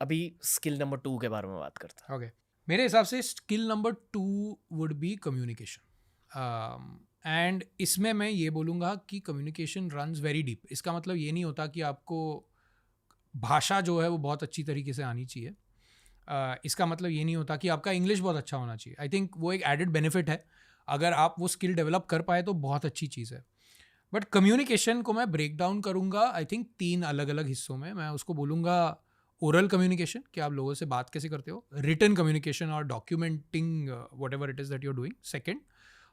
अभी skill number 2 के बारे में बात करते हैं। ओके, मेरे हिसाब से skill number 2 would be communication. And इसमें मैं ये बोलूँगा कि कम्युनिकेशन रन्स वेरी डीप। इसका मतलब ये नहीं होता कि आपको भाषा जो है वो बहुत अच्छी तरीके से आनी चाहिए। इसका मतलब ये नहीं होता कि आपका इंग्लिश बहुत अच्छा होना चाहिए। आई थिंक वो एक एडेड बेनिफिट है, अगर आप वो स्किल डेवलप कर पाए तो बहुत अच्छी चीज़ है। बट कम्युनिकेशन को मैं ब्रेक डाउन करूँगा आई थिंक 3 अलग अलग हिस्सों में। मैं उसको बोलूँगा ओरल कम्युनिकेशन, कि आप लोगों से बात कैसे करते हो, रिटन कम्युनिकेशन और documenting whatever it is that you are doing, second,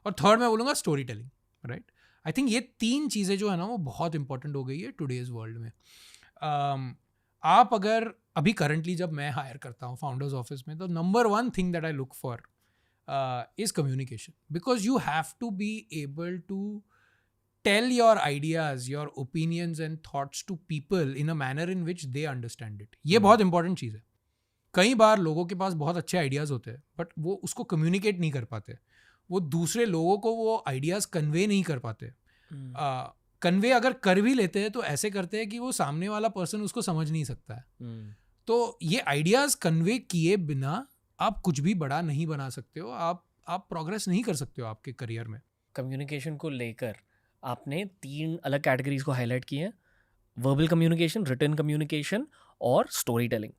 और थर्ड मैं बोलूँगा story telling, right. I think ये 3 चीज़ें जो है ना वो बहुत इंपॉर्टेंट हो गई है टुडेज़ वर्ल्ड में। आप अगर अभी करंटली जब मैं हायर करता हूँ फाउंडर्स ऑफिस में, तो number 1 thing that I look for is communication, because you have to be able to tell your ideas, your opinions and thoughts to people in a manner in which they understand it. ये बहुत important चीज़ है। कई बार लोगों के पास बहुत अच्छे ideas होते हैं बट वो उसको कम्युनिकेट नहीं कर पाते, वो दूसरे लोगों को वो आइडियाज़ कन्वे नहीं कर पाते। कन्वे अगर कर भी लेते हैं तो ऐसे करते हैं कि वो सामने वाला पर्सन उसको समझ नहीं सकता है। तो ये आइडियाज़ कन्वे किए बिना आप कुछ भी बड़ा नहीं बना सकते हो, आप प्रोग्रेस नहीं कर सकते हो आपके करियर में। कम्युनिकेशन को लेकर आपने 3 अलग कैटेगरीज को हाईलाइट किए हैं, वर्बल कम्युनिकेशन, रिटन कम्युनिकेशन और स्टोरी टेलिंग।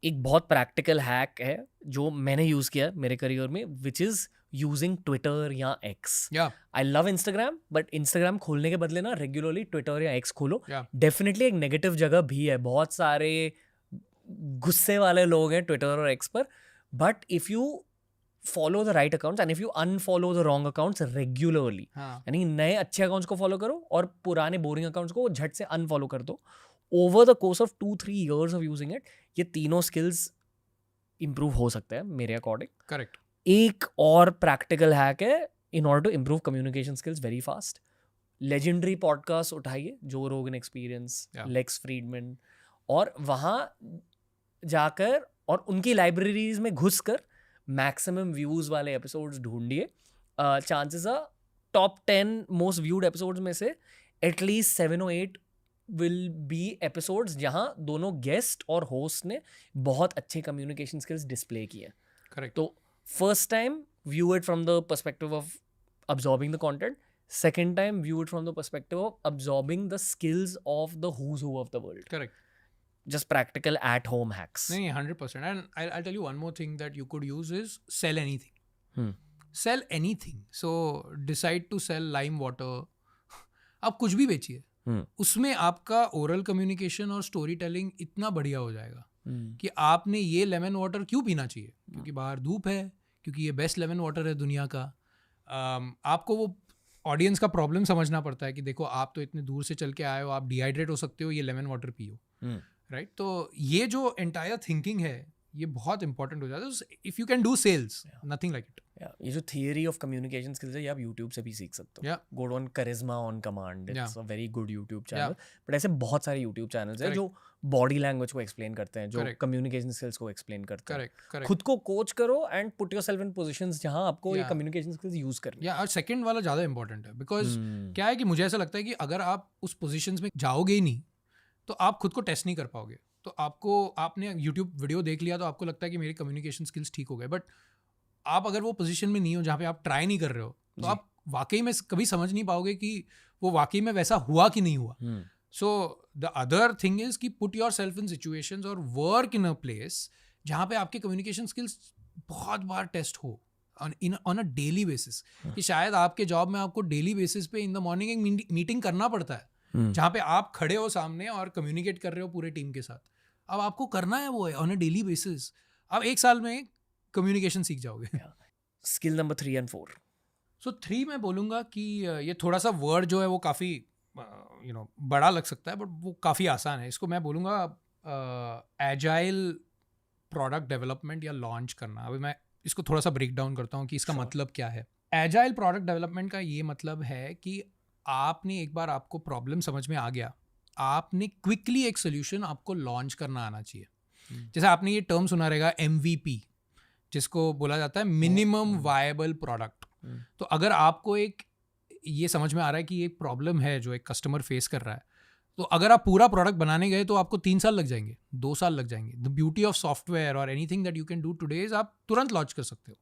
एक बहुत प्रैक्टिकल हैक है जो मैंने यूज़ किया मेरे करियर में, विच इज़ यूजिंग ट्विटर या x. I love Instagram, but Instagram खोलने के बदले ना रेगुलरली ट्विटर या एक्स खोलो। डेफिनेटली एक नेगेटिव जगह भी है, बहुत सारे गुस्से वाले लोग हैं ट्विटर और एक्स पर, but if you follow the right accounts and if you unfollow the wrong accounts regularly, यानी नए अच्छे अकाउंट्स को फॉलो करो और पुराने बोरिंग अकाउंट्स को झट से अनफॉलो कर दो, over the course of 2-3 years of using it, ये तीनों स्किल्स इंप्रूव हो सकते हैं मेरे अकॉर्डिंग। करेक्ट। एक और प्रैक्टिकल हैक है in order to improve communication skills very fast, legendary podcast उठाइए, जो रोगन एक्सपीरियंस, लेक्स फ्रीडमैन, और वहाँ जाकर और उनकी लाइब्रेरीज में घुस कर मैक्सिमम व्यूज वाले एपिसोड्स ढूंढिए। Chances are top 10 most viewed episodes में से at least 7 or 8 will be episodes जहां दोनों गेस्ट और होस्ट ने बहुत अच्छे कम्युनिकेशन स्किल्स डिस्प्ले किए। करेक्ट। तो first time view it from the perspective of absorbing the content, second time view it from the perspective of absorbing the skills of the who's who of the world. Correct. Just practical at home hacks. नहीं, 100%. And I'll tell you one more thing that you could use is sell anything. Sell anything. So decide to sell lime water. आप कुछ भी बेचिए, उसमें आपका oral communication और story telling इतना बढ़िया हो जाएगा कि आपने ये लेमन वाटर क्यों पीना चाहिए, क्योंकि बाहर धूप है, क्योंकि ये बेस्ट लेमन वाटर है दुनिया का। आपको वो ऑडियंस का प्रॉब्लम समझना पड़ता है कि देखो आप तो इतने दूर से चल के आए हो, आप डिहाइड्रेट हो सकते हो, ये लेमन वाटर पियो, राइट। तो ये जो एंटायर थिंकिंग है ये बहुत इंपॉर्टेंट हो जाता है if you can do sales, nothing like it. ये जो थियरी ऑफ कम्युनिकेशन स्किल्स है ये आप यूट्यूब से भी सीख सकते हो। Go on charisma on command, it's a very good YouTube channel. But ऐसे बहुत सारे यूट्यूब चैनल्स हैं जो बॉडी लैंग्वेज को एक्सप्लेन करते हैं, जो कम्युनिकेशन स्किल्स को एक्सप्लेन करते हैं। खुद को कोच करो and put yourself in positions जहां आपको ये कम्युनिकेशन स्किल्स यूज करनी है। और सेकंड वाला ज़्यादा इंपॉर्टेंट है, बिकॉज क्या है कि मुझे ऐसा लगता है कि अगर आप उस पोजीशंस में जाओगे ही नहीं तो आप खुद को टेस्ट नहीं कर पाओगे। तो आपने यूट्यूब वीडियो देख लिया तो आपको लगता है कि मेरी कम्युनिकेशन स्किल्स ठीक हो गए, बट आप अगर वो पोजीशन में नहीं हो जहाँ पे आप ट्राई नहीं कर रहे हो तो आप वाकई में कभी समझ नहीं पाओगे कि वो वाकई में वैसा हुआ कि नहीं हुआ। So the other thing is कि put yourself in situations और वर्क इन अ प्लेस जहाँ पे आपके कम्युनिकेशन स्किल्स बहुत बार टेस्ट हो ऑन अ डेली बेसिस, कि शायद आपके जॉब में आपको डेली बेसिस पे इन द मॉर्निंग एक मीटिंग करना पड़ता है जहाँ पे आप खड़े हो सामने और कम्युनिकेट कर रहे हो पूरे टीम के साथ। अब आपको करना है वो है ऑन अ डेली बेसिस। अब 1 साल में कम्युनिकेशन सीख जाओगे। Skill number 3 and 4। सो 3 मैं बोलूँगा कि ये थोड़ा सा वर्ड जो है वो काफ़ी बड़ा लग सकता है बट वो काफ़ी आसान है। इसको मैं बोलूँगा एजाइल प्रोडक्ट डेवलपमेंट या लॉन्च करना। अभी मैं इसको थोड़ा सा ब्रेक डाउन करता हूँ कि इसका मतलब क्या है। एजाइल प्रोडक्ट डेवलपमेंट का ये मतलब है कि आपने एक बार आपको प्रॉब्लम समझ में आ गया, आपने क्विकली एक सोल्यूशन आपको लॉन्च करना आना चाहिए। जैसे आपने ये टर्म सुना रहेगा MVP, जिसको बोला जाता है मिनिमम वायबल प्रोडक्ट। तो अगर आपको एक ये समझ में आ रहा है कि एक प्रॉब्लम है जो एक कस्टमर फेस कर रहा है, तो अगर आप पूरा प्रोडक्ट बनाने गए तो आपको 3 साल लग जाएंगे, 2 साल लग जाएंगे. द ब्यूटी ऑफ सॉफ्टवेयर और anything that you can do today is आप तुरंत लॉन्च कर सकते हो.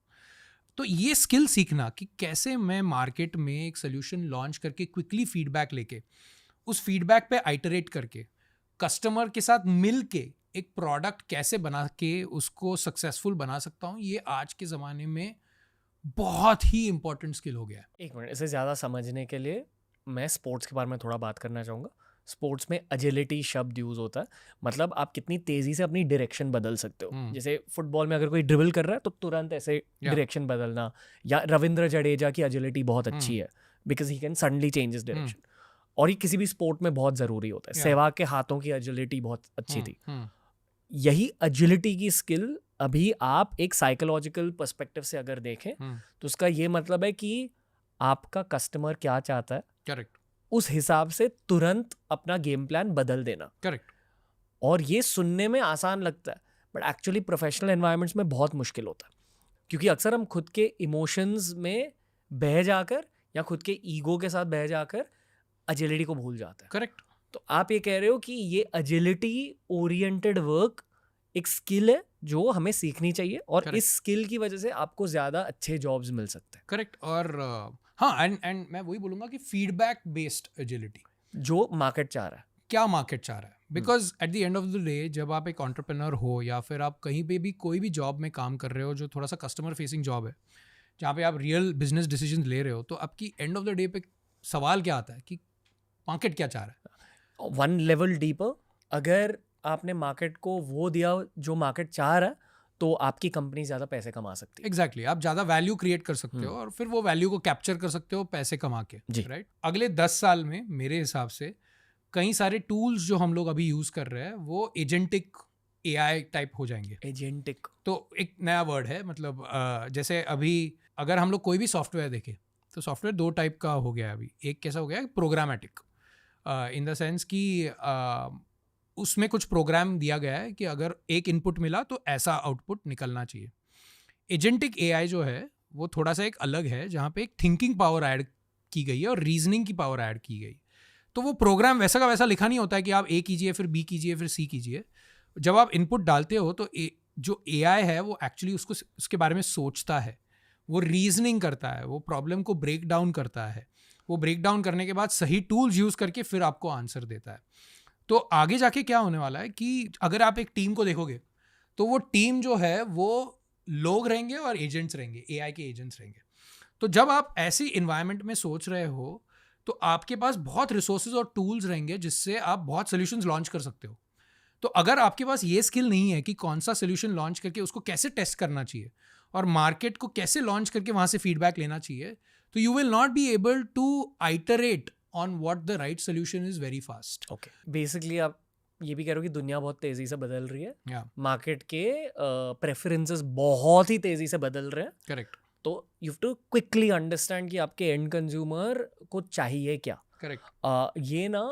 तो ये स्किल सीखना कि कैसे मैं मार्केट में एक सोल्यूशन लॉन्च करके क्विकली फीडबैक लेके उस फीडबैक पे आइटरेट करके कस्टमर के साथ मिल के एक प्रोडक्ट कैसे बना के उसको सक्सेसफुल बना सकता हूँ, ये आज के ज़माने में बहुत ही इंपॉर्टेंट स्किल हो गया है. एक मिनट, इसे ज़्यादा समझने के लिए मैं स्पोर्ट्स के बारे में थोड़ा बात करना चाहूँगा. स्पोर्ट्स में एजिलिटी शब्द यूज़ होता है, मतलब आप कितनी तेज़ी से अपनी डायरेक्शन बदल सकते हो. जैसे फुटबॉल में अगर कोई ड्रिबल कर रहा है तो तुरंत ऐसे डायरेक्शन बदलना, या रविंद्र जडेजा की एजिलिटी बहुत अच्छी है because he can suddenly change his direction. और ये किसी भी स्पोर्ट में बहुत ज़रूरी होता है. सहवाग के हाथों की एजिलिटी बहुत अच्छी थी. यही एजिलिटी की स्किल अभी आप एक साइकोलॉजिकल पर्सपेक्टिव से अगर देखें तो उसका ये मतलब है कि आपका कस्टमर क्या चाहता है, करेक्ट, उस हिसाब से तुरंत अपना गेम प्लान बदल देना. करेक्ट. और ये सुनने में आसान लगता है बट एक्चुअली प्रोफेशनल एनवायरनमेंट्स में बहुत मुश्किल होता है, क्योंकि अक्सर हम खुद के इमोशंस में बह जाकर या खुद के ईगो के साथ बह जाकर एजिलिटी को भूल जाते हैं. करेक्ट. तो आप ये कह रहे हो कि ये एजिलिटी ओरिएंटेड वर्क एक स्किल है जो हमें सीखनी चाहिए और Correct. इस स्किल की वजह से आपको ज़्यादा अच्छे जॉब्स मिल सकते हैं. करेक्ट. और हाँ, एंड मैं वही बोलूँगा कि फीडबैक बेस्ड एजिलिटी जो मार्केट चाह रहा है, क्या मार्केट चाह रहा है. Because at the end of the day जब आप एक एंटरप्रेन्योर हो या फिर आप कहीं पे भी कोई भी जॉब में काम कर रहे हो जो थोड़ा सा कस्टमर फेसिंग जॉब है, जहाँ पे आप रियल बिजनेस डिसीजन ले रहे हो, तो आपकी एंड ऑफ द डे पे सवाल क्या आता है कि मार्केट क्या चाह रहा है. वन लेवल डीपर, अगर आपने मार्केट को वो दिया जो मार्केट चाह रहा है तो आपकी कंपनी ज़्यादा पैसे कमा सकती है. एग्जैक्टली. आप ज़्यादा वैल्यू क्रिएट कर सकते हो और फिर वो वैल्यू को कैप्चर कर सकते हो पैसे कमा के. राइट. अगले 10 साल में मेरे हिसाब से कई सारे टूल्स जो हम लोग अभी यूज़ कर रहे हैं वो एजेंटिक AI टाइप हो जाएंगे. एजेंटिक तो एक नया वर्ड है, मतलब जैसे अभी अगर हम लोग कोई भी सॉफ्टवेयर देखें तो सॉफ्टवेयर 2 टाइप का हो गया है अभी. एक कैसा हो गया है, प्रोग्रामेटिक, इन द सेंस कि उसमें कुछ प्रोग्राम दिया गया है कि अगर एक इनपुट मिला तो ऐसा आउटपुट निकलना चाहिए. एजेंटिक AI जो है वो थोड़ा सा एक अलग है, जहाँ पे एक थिंकिंग पावर ऐड की गई है और रीजनिंग की पावर ऐड की गई. तो वो प्रोग्राम वैसा का वैसा लिखा नहीं होता है कि आप A कीजिए फिर B कीजिए फिर C कीजिए. जब आप इनपुट डालते हो तो जो AI है वो एक्चुअली उसके बारे में सोचता है, वो रीजनिंग करता है, वो प्रॉब्लम को ब्रेक डाउन करता है, वो ब्रेक डाउन करने के बाद सही टूल्स यूज़ करके फिर आपको आंसर देता है. तो आगे जाके क्या होने वाला है कि अगर आप एक टीम को देखोगे तो वो टीम जो है वो लोग रहेंगे और एजेंट्स रहेंगे, AI के एजेंट्स रहेंगे. तो जब आप ऐसी इन्वायरमेंट में सोच रहे हो तो आपके पास बहुत रिसोर्सेज और टूल्स रहेंगे जिससे आप बहुत सोल्यूशंस लॉन्च कर सकते हो. तो अगर आपके पास ये स्किल नहीं है कि कौन सा सोल्यूशन लॉन्च करके उसको कैसे टेस्ट करना चाहिए और मार्केट को कैसे लॉन्च करके वहाँ से फीडबैक लेना चाहिए, तो you will not be able to iterate on what the right solution is very fast. Okay. Basically आप ये भी कह रहे हो कि दुनिया बहुत तेज़ी से बदल रही है, मार्केट के प्रेफरेंसेस बहुत ही तेज़ी से बदल रहे हैं. करेक्ट. तो you have to quickly understand कि आपके एंड कंज्यूमर को चाहिए क्या. करेक्ट. ये ना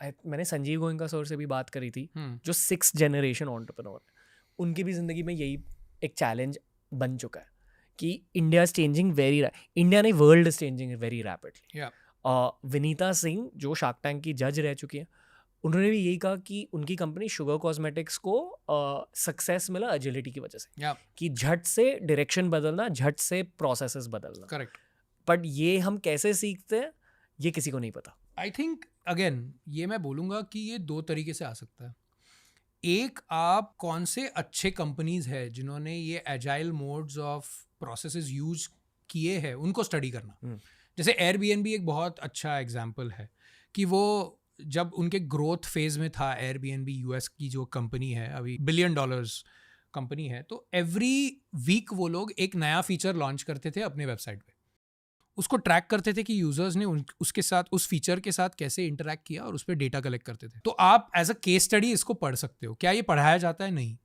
मैंने संजीव गोयनका सर से भी बात करी थी, जो 6th जनरेशन एंटरप्रेन्योर, उनकी भी ज़िंदगी में यही एक चैलेंज बन चुका है कि इंडिया इज चेंजिंग इंडिया नहीं, world is changing very rapidly. Vinita Singh जो शार्क टैंक की जज रह चुकी हैं, उन्होंने भी यही कहा कि उनकी कंपनी शुगर कॉस्मेटिक्स को सक्सेस मिला एजिलिटी की वजह से, कि झट से डायरेक्शन बदलना, झट से प्रोसेसेस बदलना. करेक्ट. बट ये हम कैसे सीखते हैं ये किसी को नहीं पता. आई थिंक अगेन ये मैं बोलूँगा कि ये 2 तरीके से आ सकता है. एक, आप कौन से अच्छे कंपनीज है जिन्होंने ये agile modes of processes use किए हैं उनको स्टडी करना. जैसे एयरबीएनबी एक बहुत अच्छा एग्जाम्पल है कि वो जब उनके ग्रोथ फेज में था, एयरबीएनबी यूएस की जो कंपनी है, अभी $1 बिलियन कंपनी है, तो एवरी वीक वो लोग एक नया फीचर लॉन्च करते थे अपने वेबसाइट पे. उसको ट्रैक करते थे कि यूजर्स ने उसके साथ, उस फीचर के साथ कैसे इंटरैक्ट किया और उस पर डेटा कलेक्ट करते थे. तो आप एज अ केस स्टडी इसको पढ़ सकते हो. क्या ये पढ़ाया जाता है? नहीं.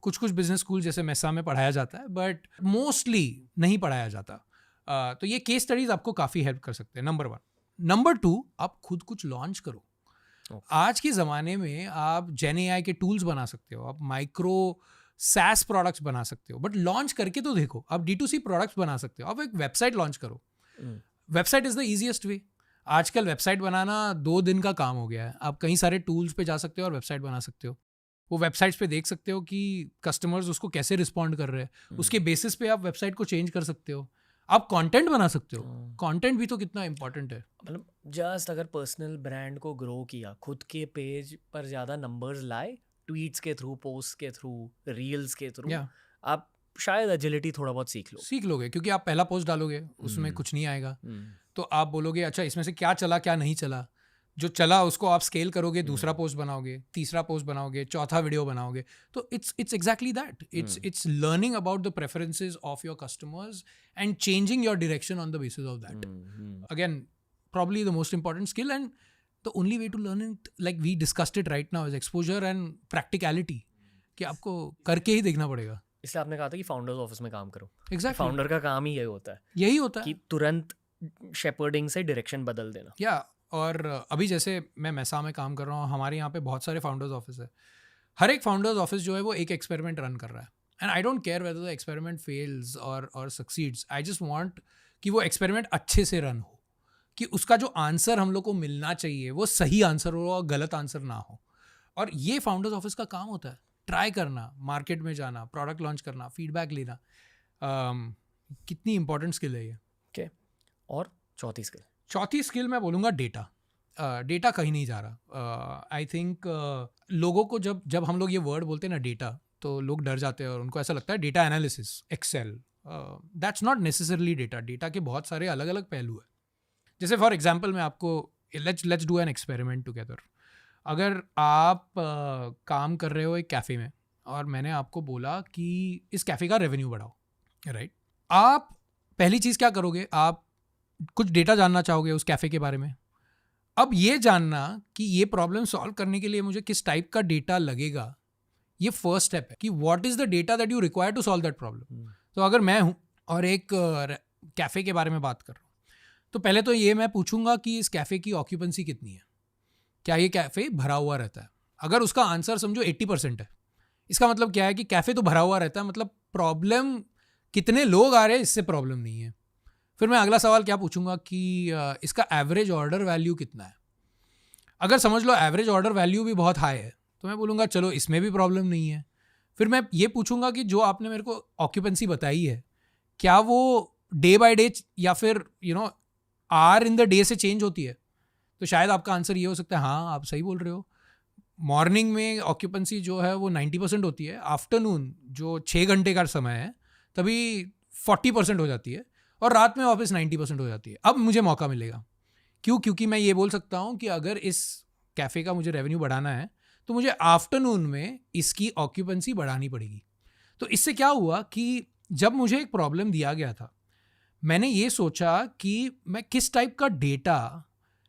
कुछ बिजनेस स्कूल जैसे मेसा में पढ़ाया जाता है बट मोस्टली नहीं पढ़ाया जाता. तो ये केस स्टडीज आपको काफ़ी हेल्प कर सकते हैं, नंबर 1. नंबर 2, आप खुद कुछ लॉन्च करो. आज के ज़माने में आप जेन AI के टूल्स बना सकते हो, आप माइक्रो SaaS प्रोडक्ट्स बना सकते हो, बट लॉन्च करके तो देखो. आप D2C प्रोडक्ट्स बना सकते हो, आप एक वेबसाइट लॉन्च करो. वेबसाइट इज़ द ईजीएस्ट वे. आजकल वेबसाइट बनाना 2 दिन का काम हो गया है. आप कई सारे टूल्स पे जा सकते हो और वेबसाइट बना सकते हो. वो वेबसाइट्स पे देख सकते हो कि कस्टमर्स उसको कैसे रिस्पॉन्ड कर रहे हैं. उसके बेसिस पे आप वेबसाइट को चेंज कर सकते हो. आप कंटेंट बना सकते हो. कंटेंट भी तो कितना इंपॉर्टेंट है. मतलब जस्ट अगर पर्सनल ब्रांड को ग्रो किया, खुद के पेज पर ज़्यादा नंबर्स लाए, ट्वीट्स के थ्रू, पोस्ट के थ्रू, रील्स के थ्रू, या आप शायद एजिलिटी थोड़ा बहुत सीख लोगे क्योंकि आप पहला पोस्ट डालोगे उसमें कुछ नहीं आएगा. तो आप बोलोगे अच्छा इसमें से क्या चला क्या नहीं चला. जो चला उसको आप स्केल करोगे, दूसरा पोस्ट बनाओगे, तीसरा पोस्ट बनाओगे, चौथा वीडियो बनाओगे. तो it's exactly that. It's learning about the preferences of your customers and changing your direction on the basis of that. Again probably the most important skill, and the only way to learn it, like we discussed it right now, is exposure and practicality. कि आपको करके ही देखना पड़ेगा. इसलिए आपने कहा था कि फाउंडर्स ऑफिस में काम करो. Exactly. फाउंडर का काम ही यही होता है यही होता है कि तुरंत शेपर्डिंग से डायरेक्शन बदल देना. या और अभी जैसे मैं मैसा में काम कर रहा हूँ, हमारे यहाँ पे बहुत सारे फाउंडर्स ऑफिस है. हर एक फाउंडर्स ऑफिस जो है वो एक एक्सपेरिमेंट रन कर रहा है. And I don't care whether the experiment fails और सक्सीड्स. आई जस्ट वांट कि वो एक्सपेरिमेंट अच्छे से रन हो, कि उसका जो आंसर हम लोग को मिलना चाहिए वो सही आंसर हो और गलत आंसर ना हो. और ये फाउंडर्स ऑफिस का काम होता है. ट्राई करना, मार्केट में जाना, प्रोडक्ट लॉन्च करना, फीडबैक लेना. कितनी इंपॉर्टेंट स्किल है ये. ओके. और चौथी स्किल मैं बोलूँगा डेटा. डेटा कहीं नहीं जा रहा. आई थिंक लोगों को जब हम लोग ये वर्ड बोलते हैं ना डेटा, तो लोग डर जाते हैं और उनको ऐसा लगता है data analysis, excel. That's not necessarily data. Data के बहुत सारे अलग अलग पहलू है. जैसे फॉर एग्जाम्पल मैं आपको let's do an experiment together. अगर आप काम कर रहे हो एक कैफ़े में और मैंने आपको बोला कि इस कैफ़े का रेवेन्यू बढ़ाओ, राइट. आप पहली चीज़ क्या करोगे, आप कुछ डेटा जानना चाहोगे उस कैफ़े के बारे में. अब ये जानना कि ये प्रॉब्लम सॉल्व करने के लिए मुझे किस टाइप का डेटा लगेगा, ये फर्स्ट स्टेप है कि what is the data that you require to solve that problem. तो अगर मैं हूँ और एक कैफ़े के बारे में बात कर रहा हूँ, तो पहले तो ये मैं पूछूंगा कि इस कैफ़े की ऑक्यूपेंसी कितनी है. क्या ये कैफ़े भरा हुआ रहता है. अगर उसका आंसर समझो 80% है, इसका मतलब क्या है कि कैफ़े तो भरा हुआ रहता है, मतलब प्रॉब्लम कितने लोग आ रहे हैं इससे प्रॉब्लम नहीं है. फिर मैं अगला सवाल क्या पूछूंगा कि इसका एवरेज ऑर्डर वैल्यू कितना है. अगर समझ लो एवरेज ऑर्डर वैल्यू भी बहुत हाई है, तो मैं बोलूँगा चलो इसमें भी प्रॉब्लम नहीं है. फिर मैं ये पूछूंगा कि जो आपने मेरे को ऑक्यूपेंसी बताई है, क्या वो डे बाय डे या फिर आर इन द डे से चेंज होती है. तो शायद आपका आंसर ये हो सकता है हाँ आप सही बोल रहे हो, मॉर्निंग में ऑक्यूपेंसी जो है वो 90% होती है, आफ्टरनून जो 6 घंटे का समय है तभी 40% हो जाती है, और रात में वापस 90% हो जाती है. अब मुझे मौका मिलेगा. क्योंकि मैं ये बोल सकता हूँ कि अगर इस कैफ़े का मुझे रेवेन्यू बढ़ाना है तो मुझे आफ्टरनून में इसकी ऑक्यूपेंसी बढ़ानी पड़ेगी. तो इससे क्या हुआ कि जब मुझे एक प्रॉब्लम दिया गया था, मैंने ये सोचा कि मैं किस टाइप का डेटा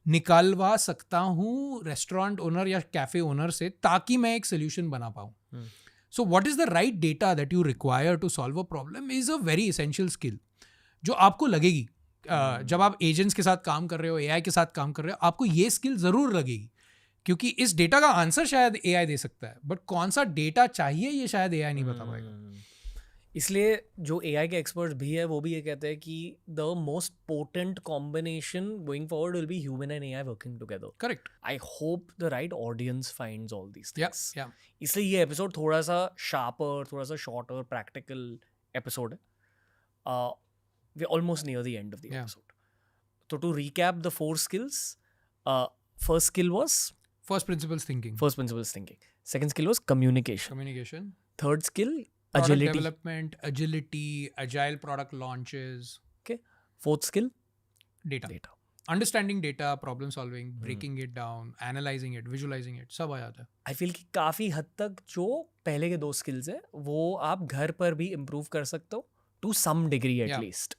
निकालवा सकता हूँ रेस्टोरेंट ओनर या कैफ़े ओनर से, ताकि मैं एक सोल्यूशन बना पाऊँ. So what is the right data that you require to solve a problem is a very essential skill, जो आपको लगेगी जब आप एजेंट्स के साथ काम कर रहे हो, एआई के साथ काम कर रहे हो, आपको ये स्किल ज़रूर लगेगी. क्योंकि इस डेटा का आंसर शायद एआई दे सकता है, बट कौन सा डेटा चाहिए ये शायद एआई नहीं बता पाएगा. इसलिए जो एआई के एक्सपर्ट्स भी है वो भी ये कहते हैं कि the most potent combination going forward will be human and AI working together. Correct. I hope the right audience finds all these things. या इसलिए ये एपिसोड थोड़ा सा शार्पर, थोड़ा सा शॉर्टर, प्रैक्टिकल एपिसोड है. We almost near the end of the episode. तो to recap the 4 skills, first skill was first principles thinking. Second skill was communication. Third skill, product agility. Development, agility, agile product launches. Okay. Fourth skill, data. Understanding data, problem solving, breaking it down, analyzing it, visualizing it, सब आ जाता है. I feel कि काफ़ी हद तक जो पहले के 2 skills है वो आप घर पर भी improve कर सकते हो to some degree at least.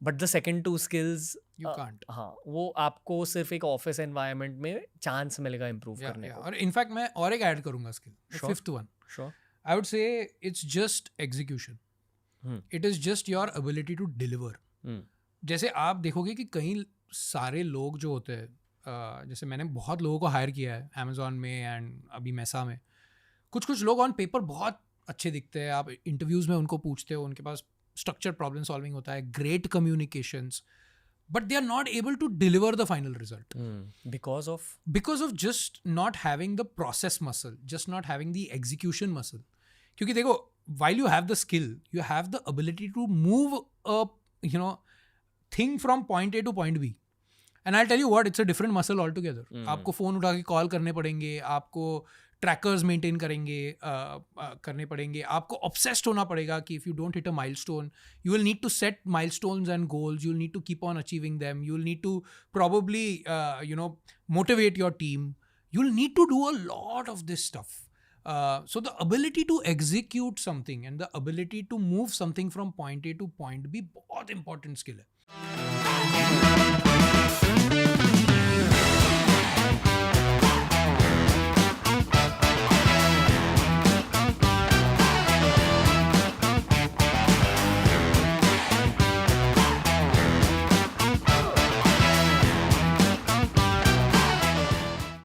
But the second 2 skills you can't. हाँ, वो आपको सिर्फ एक ऑफिस एनवायरनमेंट में चांस मिलेगा इम्प्रूव करने को. और इनफैक्ट मैं और एक ऐड करूंगा skill, fifth one. Sure. I would say it's just execution. It is just your ability to deliver. जैसे आप देखोगे कि कई सारे लोग जो होते हैं, जैसे मैंने बहुत लोगों को हायर किया है अमेजोन में एंड अभी मैसा में. कुछ लोग ऑन पेपर बहुत अच्छे दिखते हैं, आप इंटरव्यूज़ में उनको पूछते हो, उनके पास स्ट्रक्चर प्रॉब्लम सॉल्विंग होता है, great communications, but they are not able to deliver the final result Because of because of just not having the process muscle, just not having the execution muscle. क्योंकि देखो, while you have the skill, you have the ability to move a thing from point A to point B. And I'll tell you what, it's a different muscle altogether. आपको phone उठा के call करने पड़ेंगे, आपको trackers maintain करने पड़ेंगे, आपको obsessed होना पड़ेगा कि if you don't hit a milestone, you will need to set milestones and goals. You'll need to keep on achieving them. You'll need to probably motivate your team. You'll need to do a lot of this stuff. So the ability to execute something and the ability to move something from point A to point B बहुत important skill है.